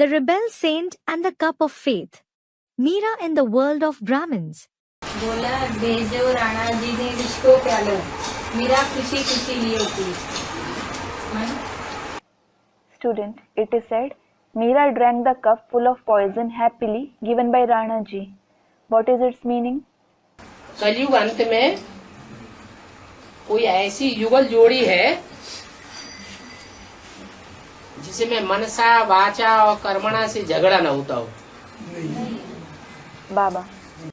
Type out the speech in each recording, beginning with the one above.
The rebel saint and the cup of faith. Meera in the world of Brahmins. बोला भेजो राणा जी ने रिश्तो प्यालो, मीरा खुशी खुशी लियो P. Student, it is said, Meera drank the cup full of poison happily given by Rana ji. What is its meaning? कलयुग अंत में कोई ऐसी युगल जोड़ी है जिसमें मनसा वाचा और कर्मणा से झगड़ा न होता हो. Baba,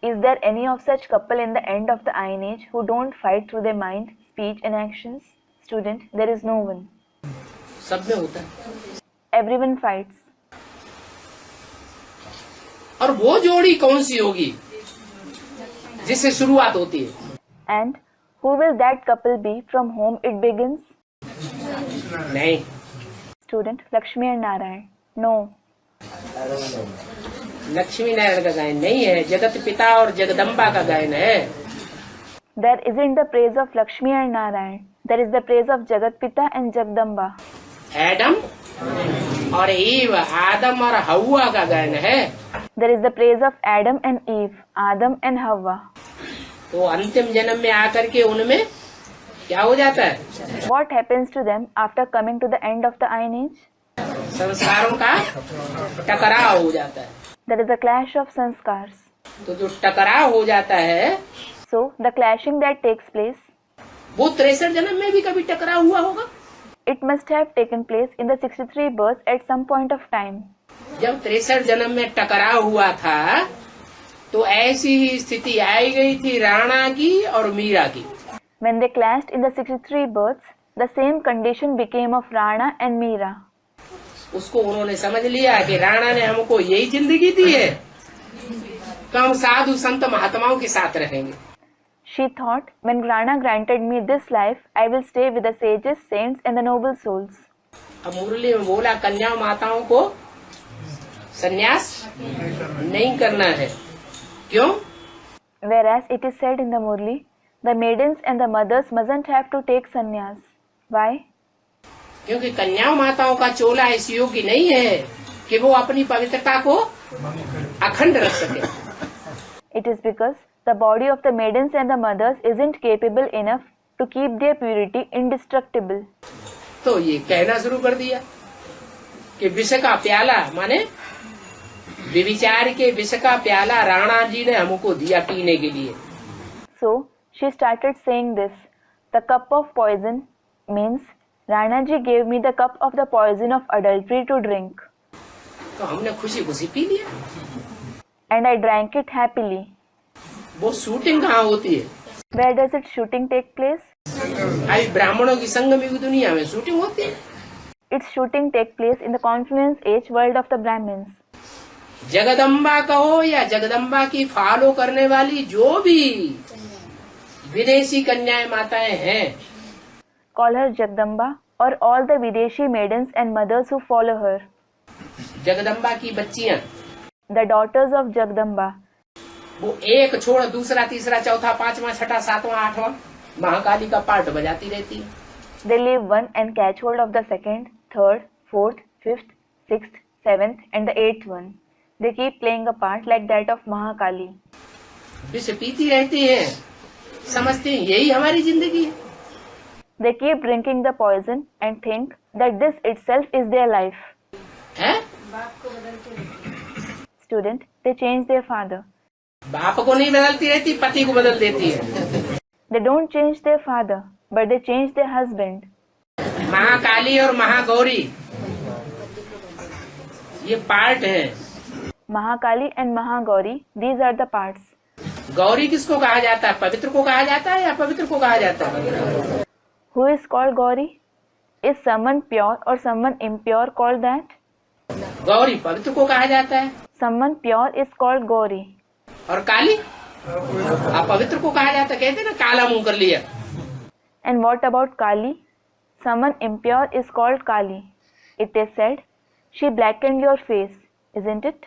is there any of such couple in the end of the Iron Age who don't fight through their mind, speech and actions? Student, there is no one. सब में होता है. Everyone fights. और वो जोड़ी कौन सी होगी जिससे शुरुआत होती है? And who will that couple be from whom it begins? नहीं. Student, Lakshmi and Narayan. No. Lakshmi Narayan का गायन नहीं है, जगत पिता और जगदम्बा का गायन है. There isn't the praise of Lakshmi and Narayan. There is the praise of Jagat Pita and Jagdamba. Adam और ईव, आदम और हव्वा का गायन है. There is the praise of Adam and Eve, Adam and Havva. तो अंतिम जन्म में आकर के उनमें क्या हो जाता है? What happens to them after coming to the end of the Iron Age? संस्कारों का टकराव हो जाता है. There is a clash of sanskars. तो जो टकराव हो जाता है So, the clashing that takes place, वो 63 जन्म में भी कभी टकराव हुआ होगा. it must have taken place in the 63 births at some point of time. जब 63 जन्म में टकराव हुआ था तो ऐसी ही स्थिति आई गई थी राणा की और मीरा की. When they clashed in the 63 births, the same condition became of Rana and Meera. उसको उन्होंने समझ लिया कि राणा ने हमको यही जिंदगी दी है तो हम साधु संत महात्माओं के साथ रहेंगे. She thought, when Rana granted me this life, I will stay with the sages, saints and the noble souls. अब मुरली में बोला कन्या माताओं को संन्यास नहीं करना है. क्यों? Whereas it is said in the Murli, the maidens and the mothers mustn't have to take sannyas. Why? क्योंकि कन्या माताओं का चोला इस योग्य नहीं है कि वो अपनी पवित्रता को अखंड रख सके. It is because the body of the maidens and the mothers isn't capable enough to keep their purity indestructible. तो ये कहना शुरू कर दिया कि विष का प्याला माने विविचार के विष का प्याला राणा जी ने हमको दिया पीने के लिए. So, she started saying this. The cup of poison means Rana ji gave me the cup of the poison of adultery to drink. तो हमने खुशी खुशी पी लिया. And I drank it happily. वो शूटिंग कहाँ होती है? Where does its shooting take place? अभी ब्राह्मणों की संगम युग दुनिया में शूटिंग होती है. Its shooting take place in the confluence age world of the Brahmins. Jagdamba कहो या जगदम्बा की फॉलो करने वाली जो भी विदेशी कन्याएं माताएं हैं, Call her Jagdamba or all the Videshi maidens and mothers who follow her. Jagdamba की बच्चियां, The daughters of Jagdamba. वो एक छोड़ दूसरा तीसरा चौथा पांचवा छठा सातवां आठवां महाकाली का पार्ट बजाती रहती है. They leave one and catch hold of the second, third, fourth, fifth, sixth, seventh and the eighth one. They keep playing a part like that of Mahakali. विष पीती रहती है, समझती हैं यही हमारी जिंदगी है. They keep drinking the poison and think that this itself is their life. है? Student, they change their father. बाप को नहीं बदलती रहती, पति को बदल देती है. They don't change their father, but they change their husband. Mahakali और महागौरी ये पार्ट है. Mahakali and Mahagauri, these are the parts. Gauri किसको कहा जाता है? पवित्र को कहा जाता है या पवित्र को कहा जाता है? Who is called Gauri? Is someone pure or someone impure called that? Gauri पवित्र को कहा जाता है. Someone pure is called Gauri. और काली पवित्र को कहा जाता है. कहते हैं ना काला मुंह कर लिया. And what about Kali? Someone impure is called Kali. It is said, she blackened your face, isn't it?